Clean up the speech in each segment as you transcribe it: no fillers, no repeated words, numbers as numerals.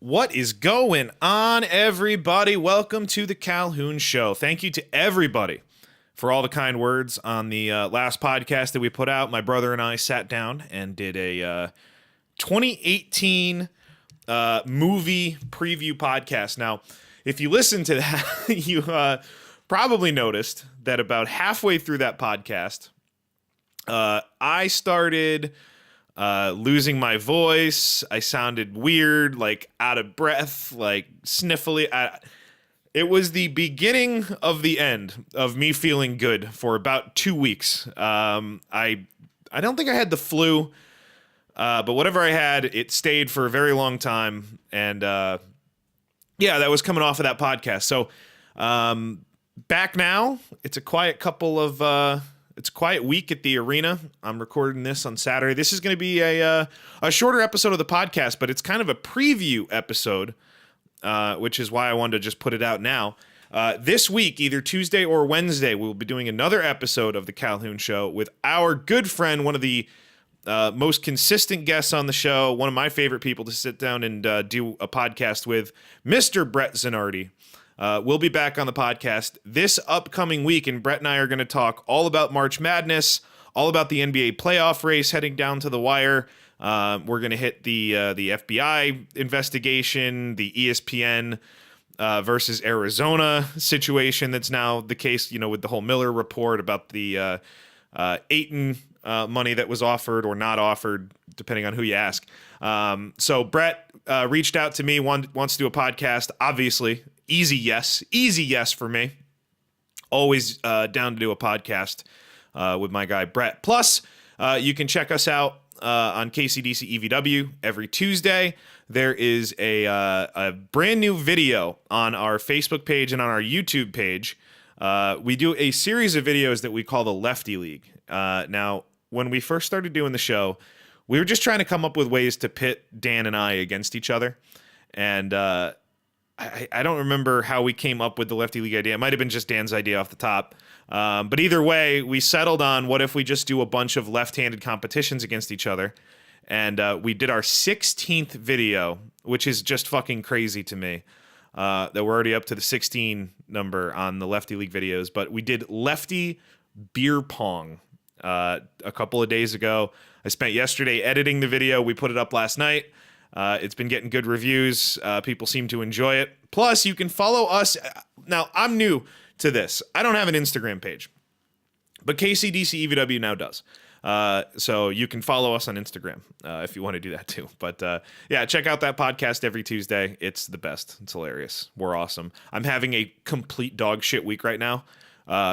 What is going on, everybody? Welcome to the Calhoun Show. Thank you to everybody for all the kind words on the last podcast that we put out. My brother and I sat down and did a 2018 movie preview podcast. Now, if you listen to that, you probably noticed that about halfway through that podcast, I started losing my voice. I sounded weird, like out of breath, like sniffly. It was the beginning of the end of me feeling good for about 2 weeks. I don't think I had the flu, but whatever I had, it stayed for a very long time. And yeah, that was coming off of that podcast. So back now, it's a quiet it's a quiet week at the arena. I'm recording this on Saturday. This is going to be a shorter episode of the podcast, but it's kind of a preview episode, which is why I wanted to just put it out now. This week, either Tuesday or Wednesday, we'll be doing another episode of the Calhoun Show with our good friend, one of the most consistent guests on the show, one of my favorite people to sit down and do a podcast with, Mr. Brett Zanardi. We'll be back on the podcast this upcoming week, and Brett and I are going to talk all about March Madness, all about the NBA playoff race heading down to the wire. We're going to hit the FBI investigation, the ESPN versus Arizona situation that's now the case, with the whole Miller report about the Ayton money that was offered or not offered, depending on who you ask. So Brett reached out to me, wants to do a podcast, obviously. Easy yes for me. Always down to do a podcast with my guy Brett. Plus, you can check us out on KCDC EVW every Tuesday. There is a brand new video on our Facebook page and on our YouTube page. We do a series of videos that we call the Lefty League. Now, when we first started doing the show, we were just trying to come up with ways to pit Dan and I against each other. And I don't remember how we came up with the Lefty League idea. It might have been just Dan's idea off the top. But either way, we settled on what if we just do a bunch of left-handed competitions against each other. And we did our 16th video, which is just fucking crazy to me, that we're already up to the 16 number on the Lefty League videos. But we did Lefty Beer Pong a couple of days ago. I spent yesterday editing the video. We put it up last night. It's been getting good reviews. People seem to enjoy it. Plus, you can follow us. Now, I'm new to this. I don't have an Instagram page, but KCDC EVW now does. So you can follow us on Instagram if you want to do that too. But yeah, check out that podcast every Tuesday. It's the best. It's hilarious. We're awesome. I'm having a complete dog shit week right now,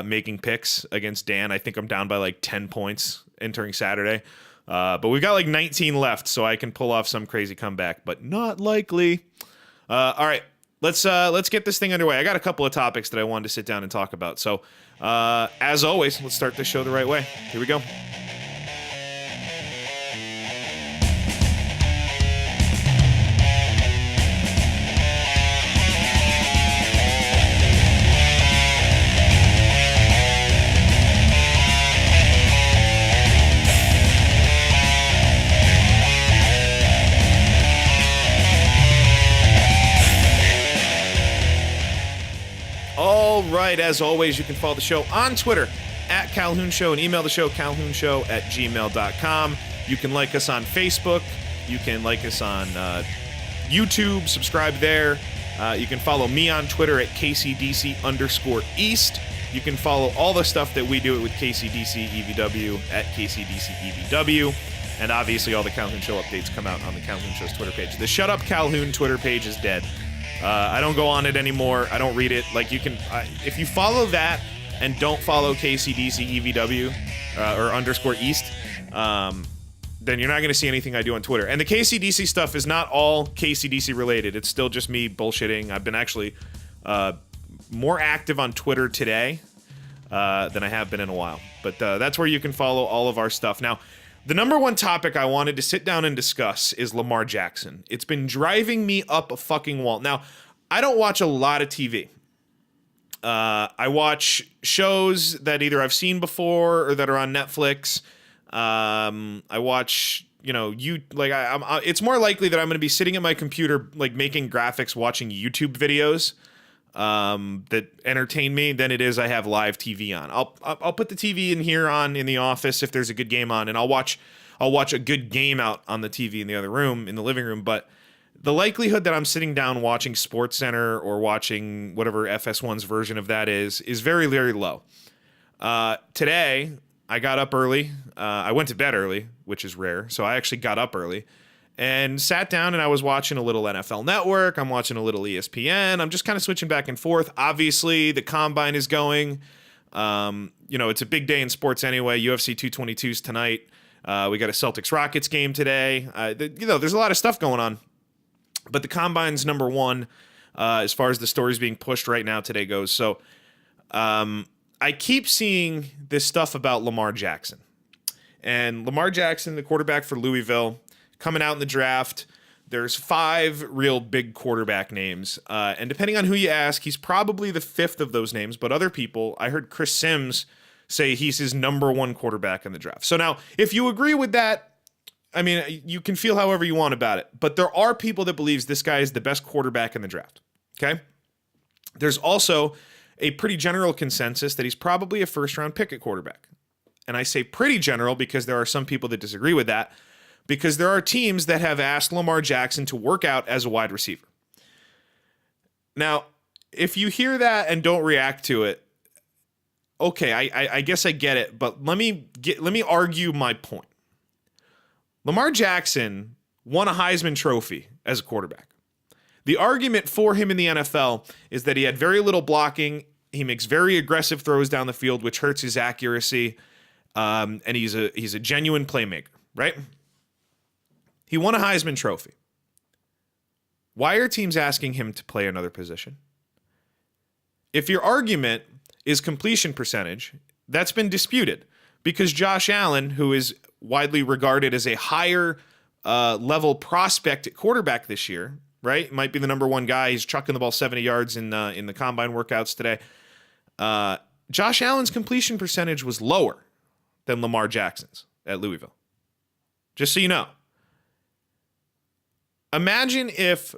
making picks against Dan. I think I'm down by like 10 points entering Saturday. But we've got like 19 left, so I can pull off some crazy comeback, but not likely. All right, let's get this thing underway. I got a couple of topics that I wanted to sit down and talk about. So, as always, let's start this show the right way. Here we go. All right, as always, you can follow the show on Twitter at Calhoun Show and email the show calhounshow@gmail.com. You can like us on Facebook. You can like us on YouTube. Subscribe there. You can follow me on Twitter at KCDC_East. You can follow all the stuff that we do with KCDC EVW at KCDC EVW. And obviously, all the Calhoun Show updates come out on the Calhoun Show's Twitter page. The Shut Up Calhoun Twitter page is dead. I don't go on it anymore. I don't read it. Like, you can, if you follow that and don't follow KCDC EVW or _East, then you're not going to see anything I do on Twitter. And the KCDC stuff is not all KCDC related. It's still just me bullshitting. I've been actually more active on Twitter today than I have been in a while. But that's where you can follow all of our stuff. Now, the number one topic I wanted to sit down and discuss is Lamar Jackson. It's been driving me up a fucking wall. Now, I don't watch a lot of TV. I watch shows that either I've seen before or that are on Netflix. I watch it's more likely that I'm going to be sitting at my computer, like making graphics, watching YouTube videos that entertain me than it is I have live TV on. I'll put the TV in here on in the office if there's a good game on, and I'll watch a good game out on the TV in the other room, in the living room. But the likelihood that I'm sitting down watching SportsCenter or watching whatever FS1's version of that is very, very low. Today, I got up early. I went to bed early, which is rare. So I actually got up early and sat down, and I was watching a little NFL Network. I'm watching a little ESPN. I'm just kind of switching back and forth. Obviously, the Combine is going. It's a big day in sports anyway. UFC 222's tonight. We got a Celtics-Rockets game today. There's a lot of stuff going on. But the Combine's number one as far as the stories being pushed right now today goes. So I keep seeing this stuff about Lamar Jackson. And Lamar Jackson, the quarterback for Louisville, coming out in the draft. There's 5 real big quarterback names. And depending on who you ask, he's probably the 5th of those names. But other people, I heard Chris Sims say he's his number 1 quarterback in the draft. So now, if you agree with that, I mean, you can feel however you want about it, but there are people that believes this guy is the best quarterback in the draft, okay? There's also a pretty general consensus that he's probably a first-round pick at quarterback. And I say pretty general because there are some people that disagree with that, because there are teams that have asked Lamar Jackson to work out as a wide receiver. Now, if you hear that and don't react to it, okay, I guess I get it, but let me argue my point. Lamar Jackson won a Heisman Trophy as a quarterback. The argument for him in the NFL is that he had very little blocking. He makes very aggressive throws down the field, which hurts his accuracy. And he's a genuine playmaker, right? He won a Heisman Trophy. Why are teams asking him to play another position? If your argument is completion percentage, that's been disputed because Josh Allen, who is widely regarded as a higher level prospect at quarterback this year, right? Might be the number 1 guy. He's chucking the ball 70 yards in the combine workouts today. Josh Allen's completion percentage was lower than Lamar Jackson's at Louisville. Just so you know. Imagine if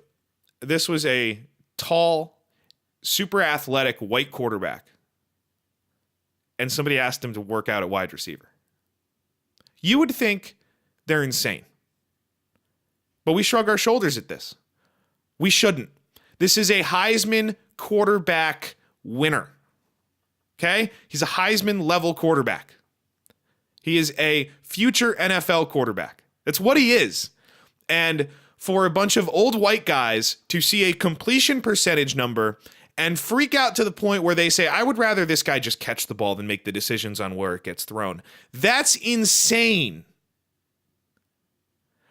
this was a tall, super athletic white quarterback and somebody asked him to work out at wide receiver. You would think they're insane. But we shrug our shoulders at this. We shouldn't. This is a Heisman quarterback winner. Okay? He's a Heisman level quarterback. He is a future NFL quarterback. That's what he is. And for a bunch of old white guys to see a completion percentage number and freak out to the point where they say, I would rather this guy just catch the ball than make the decisions on where it gets thrown. That's insane.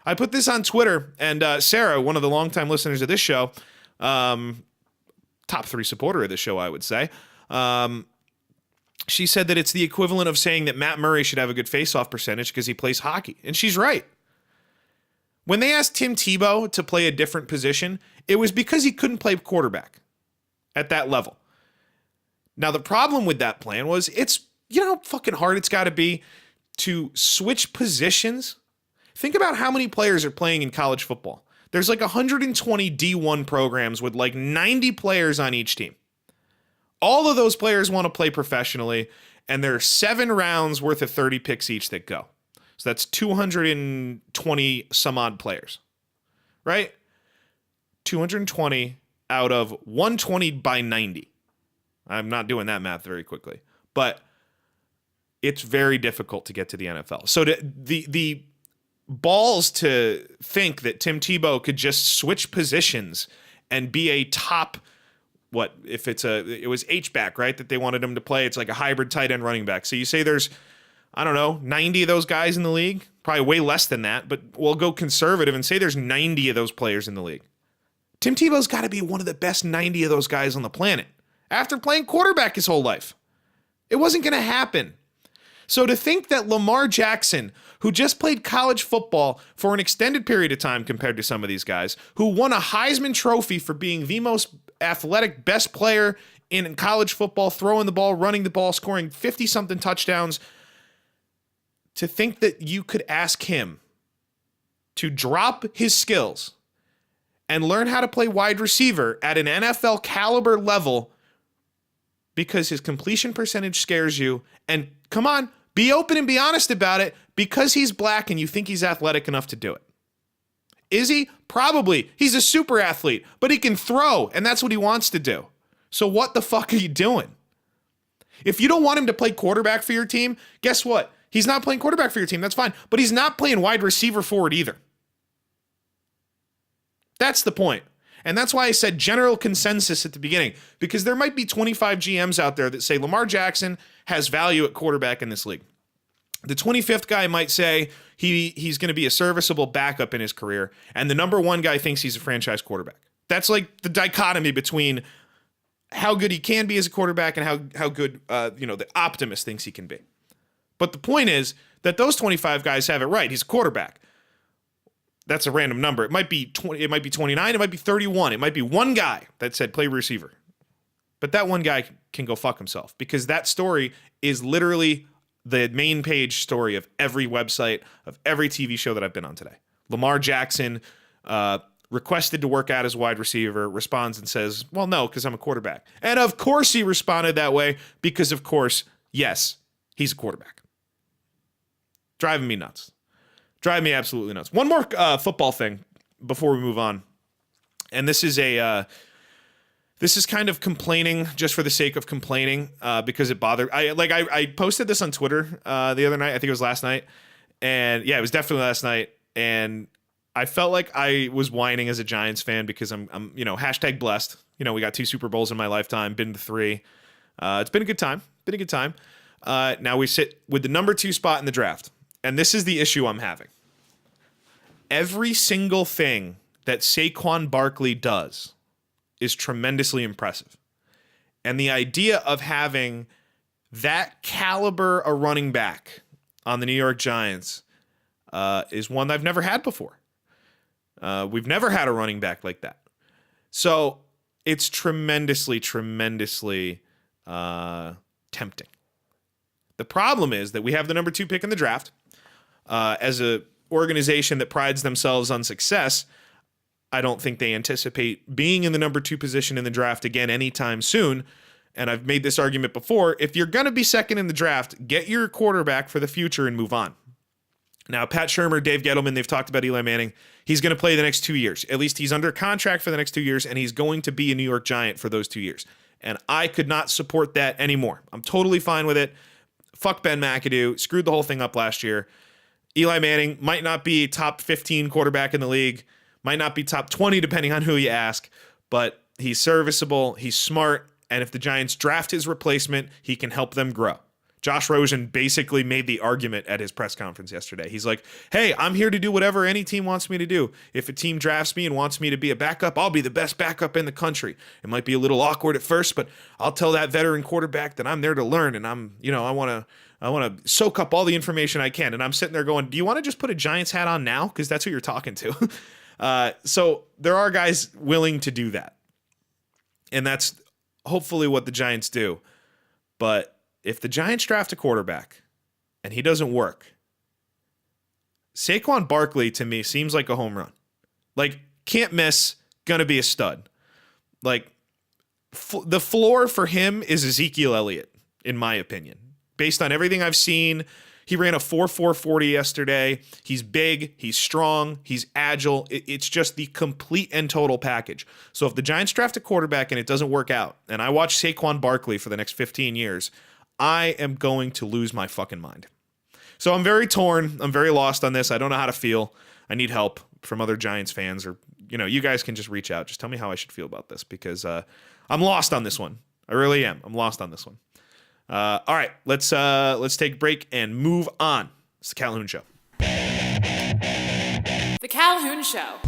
I put this on Twitter, and Sarah, one of the longtime listeners of this show, top 3 supporter of this show, I would say, she said that it's the equivalent of saying that Matt Murray should have a good faceoff percentage because he plays hockey. And she's right. When they asked Tim Tebow to play a different position, it was because he couldn't play quarterback at that level. Now, the problem with that plan was it's, how fucking hard it's got to be to switch positions. Think about how many players are playing in college football. There's like 120 D1 programs with like 90 players on each team. All of those players want to play professionally, and there are 7 rounds worth of 30 picks each that go. So that's 220 some odd players, right? 220 out of 120 by 90. I'm not doing that math very quickly, but it's very difficult to get to the NFL. So the balls to think that Tim Tebow could just switch positions and be a top, it was H-back, right? That they wanted him to play. It's like a hybrid tight end running back. So you say there's, 90 of those guys in the league, probably way less than that, but we'll go conservative and say there's 90 of those players in the league. Tim Tebow's got to be one of the best 90 of those guys on the planet after playing quarterback his whole life. It wasn't going to happen. So to think that Lamar Jackson, who just played college football for an extended period of time compared to some of these guys, who won a Heisman Trophy for being the most athletic, best player in college football, throwing the ball, running the ball, scoring 50-something touchdowns, to think that you could ask him to drop his skills and learn how to play wide receiver at an NFL caliber level because his completion percentage scares you. And come on, be open and be honest about it, because he's black and you think he's athletic enough to do it. Is he? Probably. He's a super athlete, but he can throw, and that's what he wants to do. So what the fuck are you doing? If you don't want him to play quarterback for your team, guess what? He's not playing quarterback for your team. That's fine. But he's not playing wide receiver for it either. That's the point. And that's why I said general consensus at the beginning, because there might be 25 GMs out there that say Lamar Jackson has value at quarterback in this league. The 25th guy might say he's going to be a serviceable backup in his career, and the number one guy thinks he's a franchise quarterback. That's like the dichotomy between how good he can be as a quarterback and how good the optimist thinks he can be. But the point is that those 25 guys have it right. He's a quarterback. That's a random number. It might be 20, it might be 29, it might be 31. It might be one guy that said play receiver. But that one guy can go fuck himself, because that story is literally the main page story of every website, of every TV show that I've been on today. Lamar Jackson requested to work out as wide receiver, responds and says, well, no, because I'm a quarterback. And of course he responded that way because, of course, yes, he's a quarterback. Driving me nuts. Driving me absolutely nuts. One more football thing before we move on. And this is this is kind of complaining just for the sake of complaining, because it bothered. I posted this on Twitter the other night. I think it was last night. And yeah, it was definitely last night. And I felt like I was whining as a Giants fan because I'm hashtag blessed. We got 2 Super Bowls in my lifetime, been to 3. It's been a good time. Now we sit with the number 2 spot in the draft. And this is the issue I'm having. Every single thing that Quan Barclay does is tremendously impressive. And the idea of having that caliber a running back on the New York Giants is one that I've never had before. We've never had a running back like that. So it's tremendously tempting. The problem is that we have the number 2 pick in the draft. As a organization that prides themselves on success, I don't think they anticipate being in the number 2 position in the draft again anytime soon. And I've made this argument before. If you're going to be second in the draft, get your quarterback for the future and move on. Now, Pat Shurmur, Dave Gettleman, they've talked about Eli Manning. He's going to play the next 2 years. At least he's under contract for the next 2 years, and he's going to be a New York Giant for those 2 years. And I could not support that anymore. I'm totally fine with it. Fuck Ben McAdoo. Screwed the whole thing up last year. Eli Manning might not be top 15 quarterback in the league, might not be top 20 depending on who you ask, but he's serviceable, he's smart, and if the Giants draft his replacement, he can help them grow. Josh Rosen basically made the argument at his press conference yesterday. He's like, hey, I'm here to do whatever any team wants me to do. If a team drafts me and wants me to be a backup, I'll be the best backup in the country. It might be a little awkward at first, but I'll tell that veteran quarterback that I'm there to learn, and I want to soak up all the information I can. And I'm sitting there going, do you want to just put a Giants hat on now? Because that's who you're talking to. So there are guys willing to do that. And that's hopefully what the Giants do. But if the Giants draft a quarterback and he doesn't work, Quan Barclay to me seems like a home run. Like, can't miss, gonna be a stud. Like, the floor for him is Ezekiel Elliott, in my opinion. Based on everything I've seen, he ran a 4.440 yesterday. He's big, he's strong, he's agile. It's just the complete and total package. So if the Giants draft a quarterback and it doesn't work out, and I watch Saquon Barkley for the next 15 years, I am going to lose my fucking mind. So I'm very torn. I'm very lost on this. I don't know how to feel. I need help from other Giants fans, or, you guys can just reach out. Just tell me how I should feel about this, because I'm lost on this one. I really am. I'm lost on this one. All right, let's take a break and move on. It's the Calhoun Show. The Calhoun Show.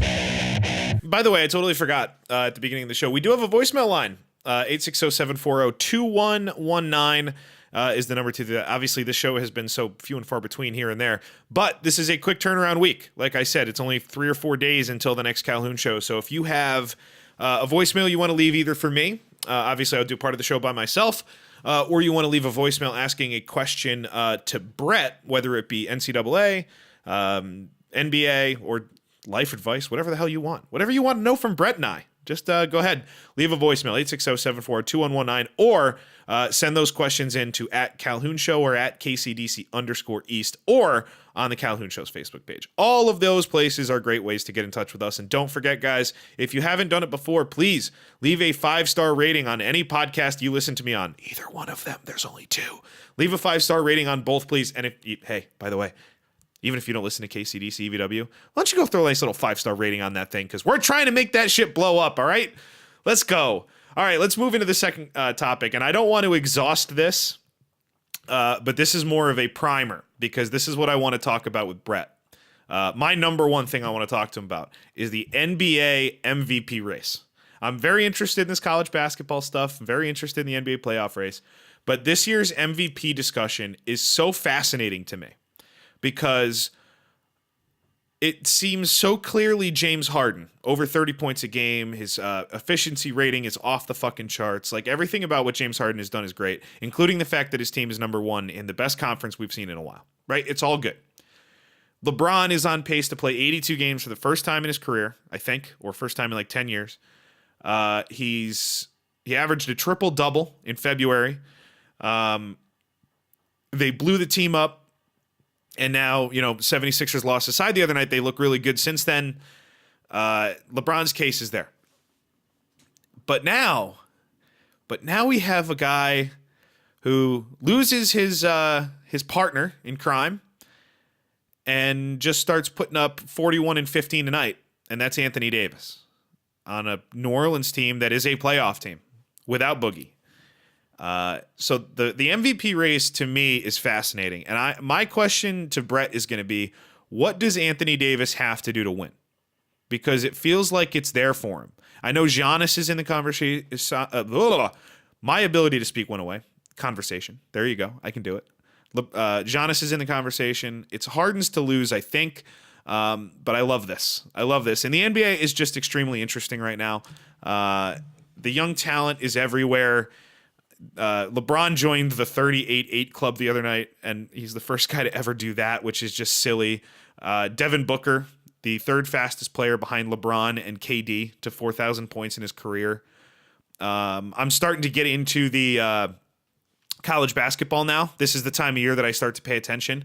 By the way, I totally forgot at the beginning of the show, we do have a voicemail line. 860-740-2119 is the number to the. Obviously, this show has been so few and far between here and there, but this is a quick turnaround week. Like I said, it's only 3 or 4 days until the next Calhoun Show. So if you have a voicemail you want to leave either for me, obviously I'll do part of the show by myself, or you want to leave a voicemail asking a question to Brett, whether it be NCAA, NBA, or life advice, whatever the hell you want. Whatever you want to know from Brett and I. Just go ahead, leave a voicemail, 860-740-2119, or send those questions in to @Calhoun Show or @KCDC_East, or on the Calhoun Show's Facebook page. All of those places are great ways to get in touch with us. And don't forget, guys, if you haven't done it before, please leave a 5-star rating on any podcast you listen to me on. Either one of them. There's only 2. Leave a 5-star rating on both, please. And hey, by the way, even if you don't listen to KCDC EVW, why don't you go throw a nice little 5-star rating on that thing? Because we're trying to make that shit blow up, all right? Let's go. All right, let's move into the second topic. And I don't want to exhaust this, but this is more of a primer, because this is what I want to talk about with Brett. My number one thing I want to talk to him about is the NBA MVP race. I'm very interested in this college basketball stuff, very interested in the NBA playoff race. But this year's MVP discussion is so fascinating to me, because it seems so clearly James Harden, over 30 points a game. His efficiency rating is off the fucking charts. Like, everything about what James Harden has done is great, including the fact that his team is number 1 in the best conference we've seen in a while, right? It's all good. LeBron is on pace to play 82 games for the first time in his career, I think, or first time in like 10 years. He averaged a triple-double in February. They blew the team up. And now, 76ers lost aside the other night. They look really good since then. LeBron's case is there. But now we have a guy who loses his partner in crime and just starts putting up 41 and 15 tonight. And that's Anthony Davis on a New Orleans team that is a playoff team without Boogie. So the MVP race to me is fascinating. And my question to Brett is going to be, what does Anthony Davis have to do to win? Because it feels like it's there for him. I know Giannis is in the conversation. My ability to speak went away. Conversation. There you go. I can do it. Giannis is in the conversation. It's Harden's to lose, I think. But I love this. And the NBA is just extremely interesting right now. The young talent is everywhere. LeBron joined the 38-8 club the other night, and he's the first guy to ever do that, which is just silly. Devin Booker, the third fastest player behind LeBron and KD to 4,000 points in his career. I'm starting to get into the college basketball now. This is the time of year that I start to pay attention,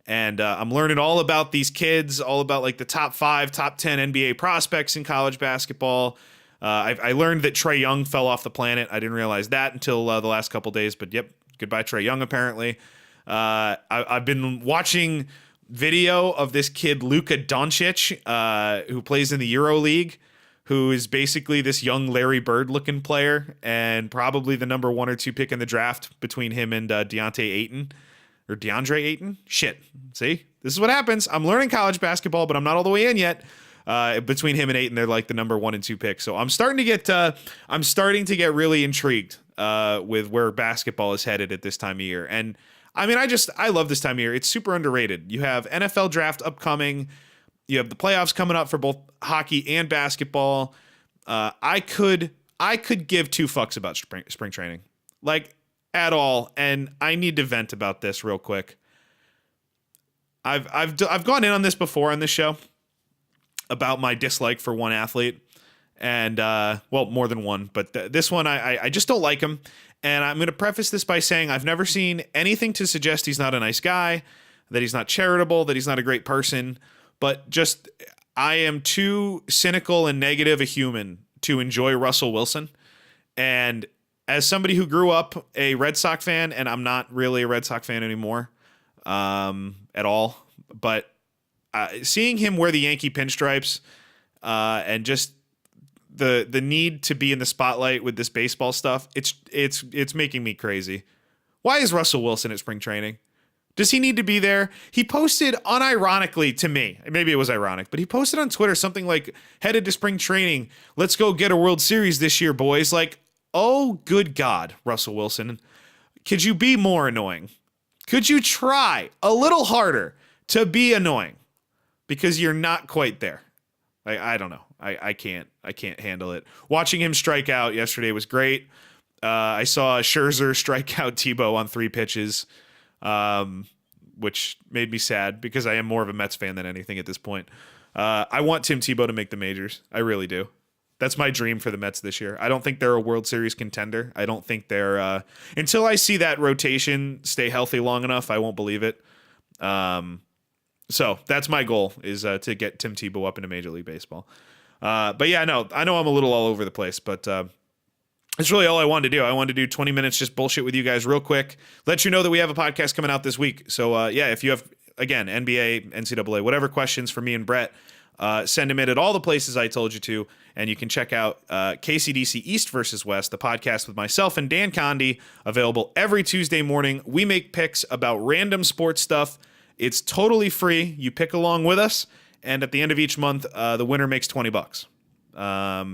and I'm learning all about these kids, all about like the top 5, top 10 NBA prospects in college basketball. I learned that Trae Young fell off the planet. I didn't realize that until the last couple days, but yep, goodbye Trae Young apparently. I've been watching video of this kid Luka Doncic, who plays in the Euro League, who is basically this young Larry Bird looking player and probably the number 1 or 2 pick in the draft between him and DeAndre Ayton. Shit, see, this is what happens. I'm learning college basketball, but I'm not all the way in yet. Between him and Ayton, they're like the number 1 and 2 picks. So I'm starting to get really intrigued with where basketball is headed at this time of year. And I mean, I love this time of year. It's super underrated. You have NFL draft upcoming. You have the playoffs coming up for both hockey and basketball. I could give 2 fucks about spring training, like at all. And I need to vent about this real quick. I've gone in on this before on this show, about my dislike for one athlete, and more than one, but this one I just don't like him. And I'm going to preface this by saying I've never seen anything to suggest he's not a nice guy, that he's not charitable, that he's not a great person, but just I am too cynical and negative a human to enjoy Russell Wilson. And as somebody who grew up a Red Sox fan, and I'm not really a Red Sox fan anymore at all, but seeing him wear the Yankee pinstripes and just the need to be in the spotlight with this baseball stuff, it's making me crazy. Why is Russell Wilson at spring training? Does he need to be there? He posted unironically to me, maybe it was ironic, but he posted on Twitter something like, headed to spring training, let's go get a World Series this year, boys. Like, oh, good God, Russell Wilson. Could you be more annoying? Could you try a little harder to be annoying? Because you're not quite there. I don't know. I can't handle it. Watching him strike out yesterday was great. I saw Scherzer strike out Tebow on 3 pitches, which made me sad because I am more of a Mets fan than anything at this point. I want Tim Tebow to make the majors. I really do. That's my dream for the Mets this year. I don't think they're a World Series contender. I don't think they're until I see that rotation stay healthy long enough, I won't believe it. So that's my goal, is to get Tim Tebow up into Major League Baseball. But yeah, no, I know I'm a little all over the place, but it's really all I wanted to do. I wanted to do 20 minutes just bullshit with you guys real quick. Let you know that we have a podcast coming out this week. So yeah, if you have, again, NBA, NCAA, whatever questions for me and Brett, send them in at all the places I told you to, and you can check out KCDC East versus West, the podcast with myself and Dan Condi, available every Tuesday morning. We make picks about random sports stuff. It's totally free. You pick along with us, and at the end of each month, the winner makes $20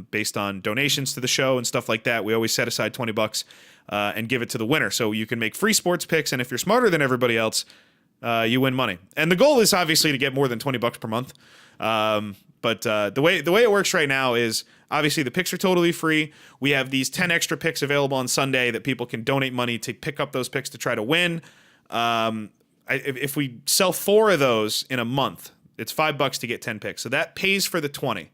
based on donations to the show and stuff like that. We always set aside $20 and give it to the winner, so you can make free sports picks, and if you're smarter than everybody else, you win money. And the goal is obviously to get more than $20 per month. But the way it works right now is obviously the picks are totally free. We have these 10 extra picks available on Sunday that people can donate money to pick up those picks to try to win. If we sell 4 of those in a month, it's $5 to get 10 picks. So that pays for the 20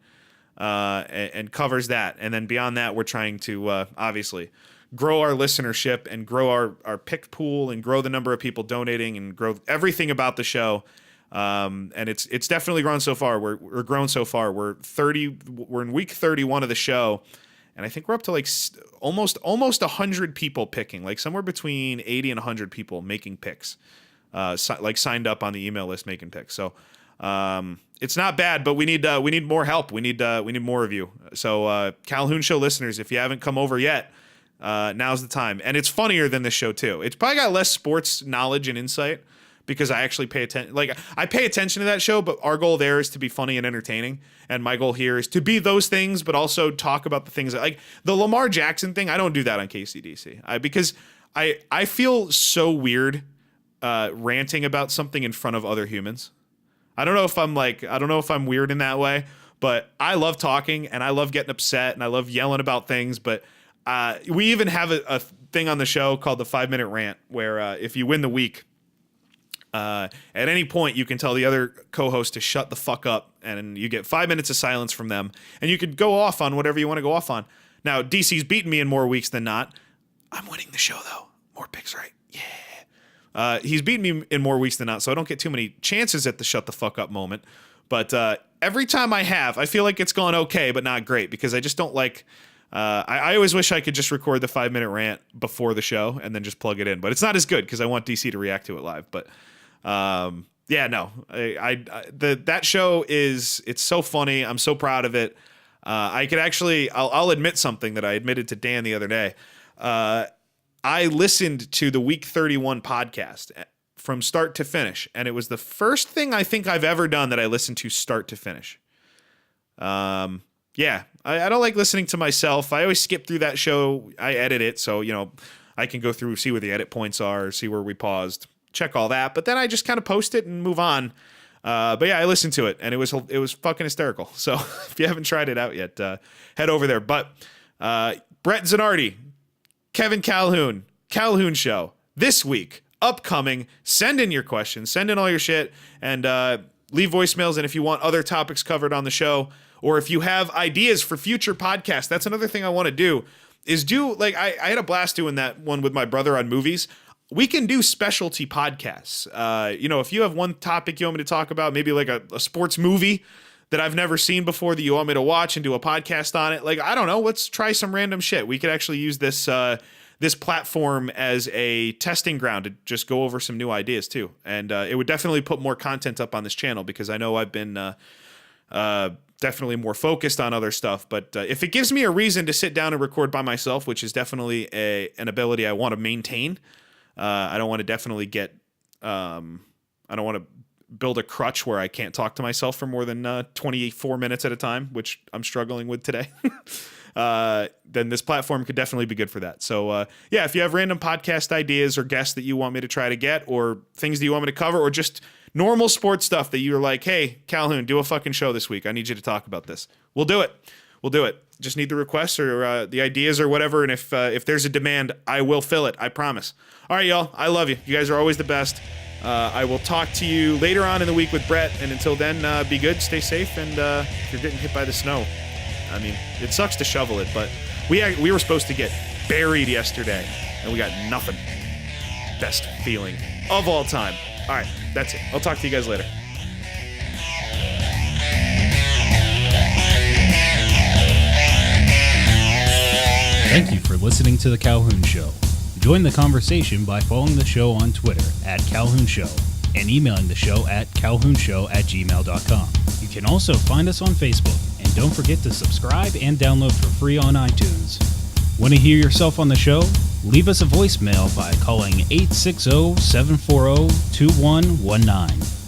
and covers that. And then beyond that, we're trying to obviously grow our listenership and grow our pick pool and grow the number of people donating and grow everything about the show. And it's definitely grown so far. We're grown so far. We're in week 31 of the show, and I think we're up to like almost 100 people picking, like somewhere between 80 and 100 people making picks, like signed up on the email list making picks. So it's not bad, but we need more help. We need more of you. So Calhoun Show listeners, if you haven't come over yet, now's the time. And it's funnier than this show too. It's probably got less sports knowledge and insight, because I actually pay attention. Like, I pay attention to that show, but our goal there is to be funny and entertaining. And my goal here is to be those things, but also talk about the things that, like the Lamar Jackson thing. I don't do that on KCDC because I feel so weird ranting about something in front of other humans. I don't know if I'm weird in that way, but I love talking and I love getting upset and I love yelling about things. But we even have a thing on the show called the 5-minute rant, where if you win the week, at any point, you can tell the other co-host to shut the fuck up, and you get 5 minutes of silence from them, and you could go off on whatever you want to go off on. Now, DC's beaten me in more weeks than not. I'm winning the show, though. More picks, right? Yeah. He's beaten me in more weeks than not, so I don't get too many chances at the shut the fuck up moment. But every time I feel like it's gone okay, but not great, because I just don't like... I always wish I could just record the 5-minute rant before the show and then just plug it in, but it's not as good because I want DC to react to it live. But yeah, no, that show it's so funny. I'm so proud of it. I could actually, I'll admit something that I admitted to Dan the other day. I listened to the week 31 podcast from start to finish, and it was the first thing I think I've ever done that I listened to start to finish. Yeah, I don't like listening to myself. I always skip through that show. I edit it, so, I can go through, see where the edit points are, see where we paused, check all that. But then I just kind of post it and move on. But yeah, I listened to it, and it was fucking hysterical. So if you haven't tried it out yet, head over there. But Brett Zanardi, Kevin Calhoun, Calhoun Show, this week, upcoming. Send in your questions, send in all your shit, and leave voicemails. And if you want other topics covered on the show, or if you have ideas for future podcasts, that's another thing I want to do, is like I had a blast doing that one with my brother on movies. We can do specialty podcasts. If you have one topic you want me to talk about, maybe like a sports movie that I've never seen before that you want me to watch and do a podcast on it. Like, I don't know, let's try some random shit. We could actually use this platform as a testing ground to just go over some new ideas too. And it would definitely put more content up on this channel, because I know I've been definitely more focused on other stuff. But if it gives me a reason to sit down and record by myself, which is definitely an ability I want to maintain, I don't want to definitely get, I don't want to build a crutch where I can't talk to myself for more than 24 minutes at a time, which I'm struggling with today. Then this platform could definitely be good for that. So yeah, if you have random podcast ideas or guests that you want me to try to get, or things that you want me to cover, or just normal sports stuff that you're like, hey, Calhoun, do a fucking show this week, I need you to talk about this, we'll do it. Just need the requests or the ideas or whatever. And if there's a demand, I will fill it. I promise. All right, y'all. I love you. You guys are always the best. I will talk to you later on in the week with Brett, and until then, be good, stay safe, and if you're getting hit by the snow, I mean, it sucks to shovel it, but we were supposed to get buried yesterday, and we got nothing. Best feeling of all time. All right, that's it. I'll talk to you guys later. Thank you for listening to The Calhoun Show. Join the conversation by following the show on Twitter @Calhoun Show and emailing the show at calhounshow@gmail.com. You can also find us on Facebook, and don't forget to subscribe and download for free on iTunes. Want to hear yourself on the show? Leave us a voicemail by calling 860-740-2119.